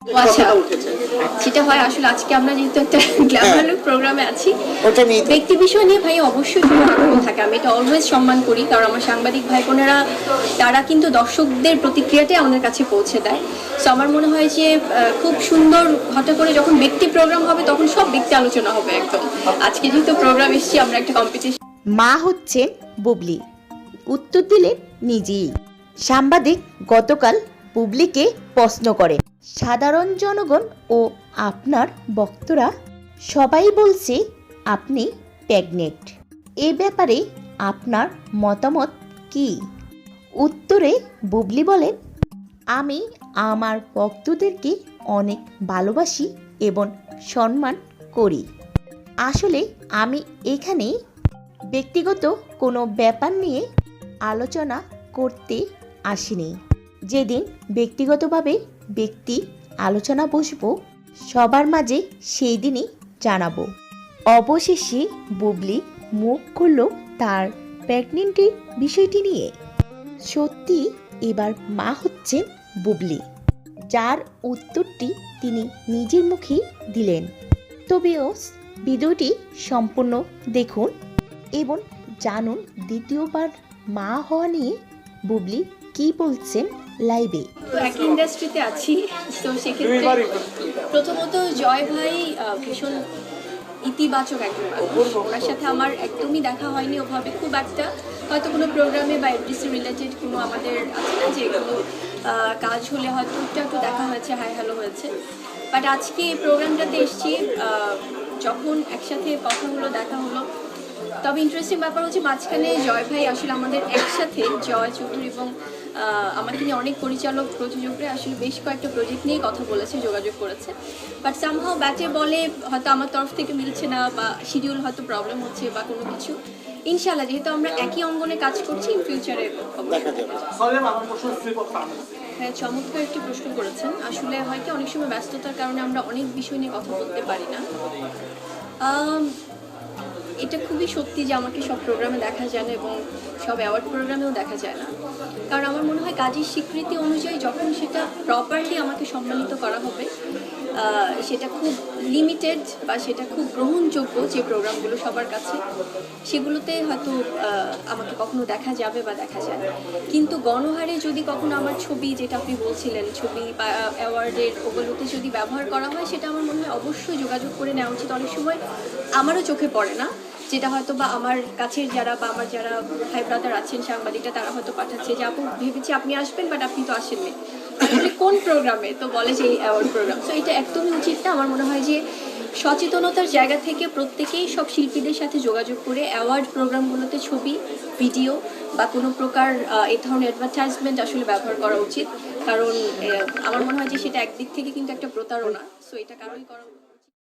আচ্ছা, যেটা হয় আসলে আজকে আমরা যেহেতু একটা গ্ল্যামার প্রোগ্রামে আছি, ব্যক্তি বিষয় নিয়ে ভাই অবশ্যই কোনো আগ্রহ থাকে। আমি এটা অলওয়েজ সম্মান করি, কারণ আমার সাংবাদিক ভাই বোনেরা তারা কিন্তু দর্শকদের প্রতিক্রিয়াটাই আমাদের কাছে পৌঁছে দেয়। সো আমার মনে হয় যে খুব সুন্দর হঠাৎ করে যখন ব্যক্তি প্রোগ্রাম হবে তখন সব ব্যক্তি আলোচনা হবে একদম। আজকে যেহেতু প্রোগ্রাম এসেছি, আমরা একটা কম্পিটিশন। মা হচ্ছেন বুবলি, উত্তর দিলেন নিজেই। সাংবাদিক গতকাল বুবলিকে প্রশ্ন করেন, সাধারণ জনগণ ও আপনার বক্তারা সবাই বলছে আপনি প্রেগনেন্ট, এ ব্যাপারে আপনার মতামত কি? উত্তরে বুবলি বলেন, আমি আমার ভক্তদেরকে অনেক ভালোবাসি এবং সম্মান করি। আসলে আমি এখানে ব্যক্তিগত কোনো ব্যাপার নিয়ে আলোচনা করতে আসিনি। যেদিন ব্যক্তিগতভাবে ব্যক্তি আলোচনা বসবো সবার মাঝে সেই দিনই জানাবো। অবশেষে বুবলি মুখ খুলল তার প্রেগনেন্টের বিষয়টি নিয়ে। সত্যি এবার মা হচ্ছেন বুবলি, যার উত্তরটি তিনি নিজের মুখেই দিলেন। তবে ভিডিওটি সম্পূর্ণ দেখুন এবং জানুন দ্বিতীয়বার মা হওয়া নিয়ে বুবলি কি বলছেন লাইভে। একই ইন্ডাস্ট্রিতে আছি, তো সেক্ষেত্রে প্রথমত জয় ভাই ভীষণ ইতিবাচক একজন মানুষ। ওনার সাথে আমার একদমই দেখা হয়নি ওভাবে, খুব একটা হয়তো কোনো প্রোগ্রামে বা এফডিসি রিলেটেড কোনো আমাদের আছে না যে কোনো কাজ হলে হয়তো একটু দেখা হয়েছে, হাই হ্যালো হয়েছে। বাট আজকে এই প্রোগ্রামটাতে এসেছি, যখন একসাথে কথা হলো, দেখা হলো। তবে ইন্টারেস্টিং ব্যাপার হচ্ছে মাঝখানে জয় ভাই আসলে আমাদের একসাথে, জয় চৌধুরী এবং আমাকে নিয়ে অনেক পরিচালক প্রযোজকরা আসলে বেশ কয়েকটা প্রজেক্ট নিয়ে কথা বলেছে, যোগাযোগ করেছে। বাট সামহাও ব্যাচে বলে হয়তো আমার তরফ থেকে মিলছে না, বা শিডিউল হয়তো প্রবলেম হচ্ছে বা কোনো কিছু। ইনশাল্লাহ যেহেতু আমরা একই অঙ্গনে কাজ করছি, ইন ফিউচারে হ্যাঁ, চমৎকার একটি প্রশ্ন করেছেন। আসলে হয়তো অনেক সময় ব্যস্ততার কারণে আমরা অনেক বিষয় নিয়ে কথা বলতে পারি না। এটা খুবই সত্যি যে আমাকে সব প্রোগ্রামে দেখা যায় না এবং সব অ্যাওয়ার্ড প্রোগ্রামেও দেখা যায় না, কারণ আমার মনে হয় কাজের স্বীকৃতি অনুযায়ী যখন সেটা প্রপারলি আমাকে সম্মানিত করা হবে, সেটা খুব লিমিটেড বা সেটা খুব গ্রহণযোগ্য যে প্রোগ্রামগুলো সবার কাছে, সেগুলোতে হয়তো আমাকে কখনো দেখা যাবে বা দেখা যায়। কিন্তু গণহারে যদি কখনো আমার ছবি, যেটা আপনি বলছিলেন, ছবি বা অ্যাওয়ার্ডের ওগুলোতে যদি ব্যবহার করা হয়, সেটা আমার মনে হয় অবশ্যই যোগাযোগ করে নেওয়া উচিত। অনেক সময় আমারও চোখে পড়ে না, যেটা হয়তো বা আমার কাছের যারা বা আমার যারা ভাই ব্রাদার আছেন সাংবাদিকরা, তারা হয়তো পাঠাচ্ছে যে আপু ভেবেছি আপনি আসবেন, বাট আপনি তো আসেননি, কোন প্রোগ্রামে, তো বলে যে এই অ্যাওয়ার্ড প্রোগ্রাম। সো এটা একদমই উচিত না। আমার মনে হয় যে সচেতনতার জায়গা থেকে প্রত্যেকেই সব শিল্পীদের সাথে যোগাযোগ করে অ্যাওয়ার্ড প্রোগ্রামগুলোতে ছবি, ভিডিও বা কোনো প্রকার এই ধরনের অ্যাডভার্টাইজমেন্ট আসলে ব্যবহার করা উচিত, কারণ আমার মনে হয় যে সেটা একদিক থেকে কিন্তু একটা প্রতারণা। সো এটা কারোই করা